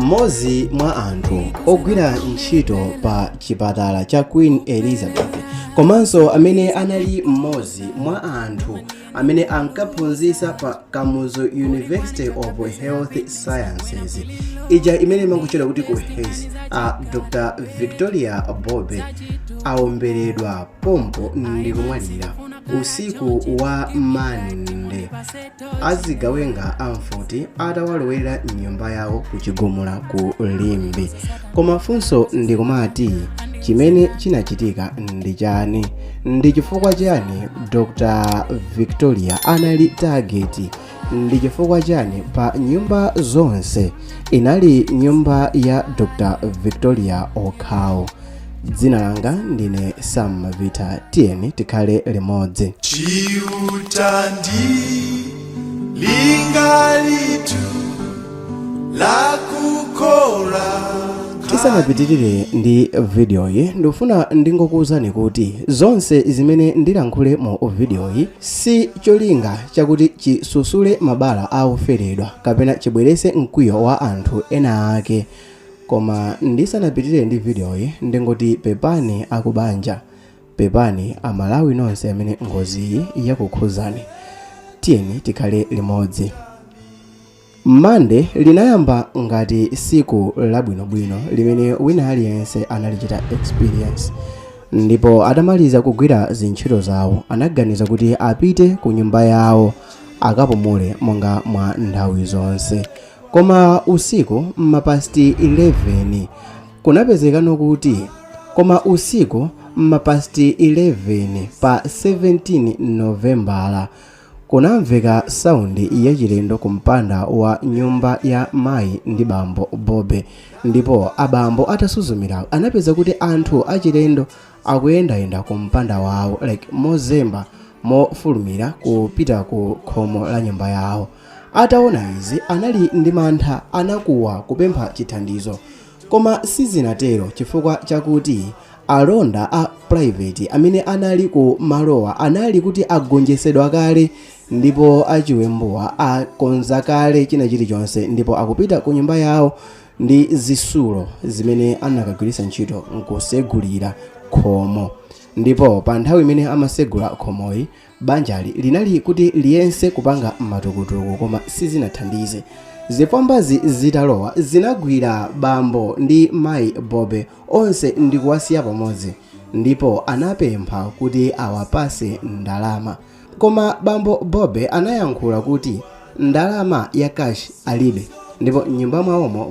Mmodzi mwa anthu ogwira ntchito pa chipatala cha Queen Elizabeth komanso amene anali mmodzi mwa anthu amene ankaphunzitsa pa Kamuzu University of Health Sciences ija imene imakutchedwa kuti ku HES, Dr. Victoria Bobbe awomberedwa pompo ndi kumwalira usiku wa Mande azigawenga amfuti atawalowera nyumba yawo kuchigumula ku Limbi. Koma funso ndi kumati chimene chinachitika ndi chani, ndi chifukwa chani Dr. Victoria anali target, ndi chifukwa chani pa nyumba zonse inali nyumba ya Dr. Victoria okhawo. Dzina langa ndine Sam Mavita, tiyeni tikhale limodzi. Chiutandi lingalitu la kukora. Tisanapitirire ndi video yi ndifuna ndingokuwuzani kuti zonse zimene ndilankhule mu video yi si cholinga chakuti chisusule mabala auferedwa kapena chibwerese mkwiyo wa anthu ena ake. Koma ndisanapitirire ndi video yi ndingoti pepani akubanja, pepani amalawi nonse amene ngozi iyi yakukhuzani, tiyeni tikhale limodzi. Mande linayamba ngati siku labwinobwino limene wina aliyense analichita experience, ndipo atamaliza kugwira zintchito zawo anaganiza kuti apite ku nyumba yawo akapumule monga mwa nthawi zonse. Koma usiku mmapasti 11 kunapezekano kuti mmapasti 11 pa 17 Novembala kunamveka saundi yachilendo kumpanda wa nyumba ya mayi ndi bambo Bobbe, ndipo abambo atasuzumira anapeza kuti anthu achilendo akuyendayenda kumpanda wawo mozemba mofulumira kupita ku khomo la nyumba yawo. Ataona izi anali ndi mantha, anakuwa kupempha chithandizo, koma sizinatero chifukwa chakuti alonda a private amene anali ku malowa anali kuti agonjetsedwa kale, ndipo achiwembuwa akonza kale china chilichonse, ndipo akupita ku nyumba yawo ndi zisulo zimene anakagwiritsa ntchito nkusegulira khomo. Ndipo pa nthawi imene amasegula khomoyi banjali linali kuti liyense kupanga matukutuku, koma sizinathandize. Zipwambazi zitalowa zinagwira bambo ndi mayi Bobbe onse ndi kuwasiya pamodzi, ndipo anapempha kuti awapase ndalama. Koma bambo Bobbe anayankhula kuti ndalama ya cash alibe, ndipo nyumba mwawomo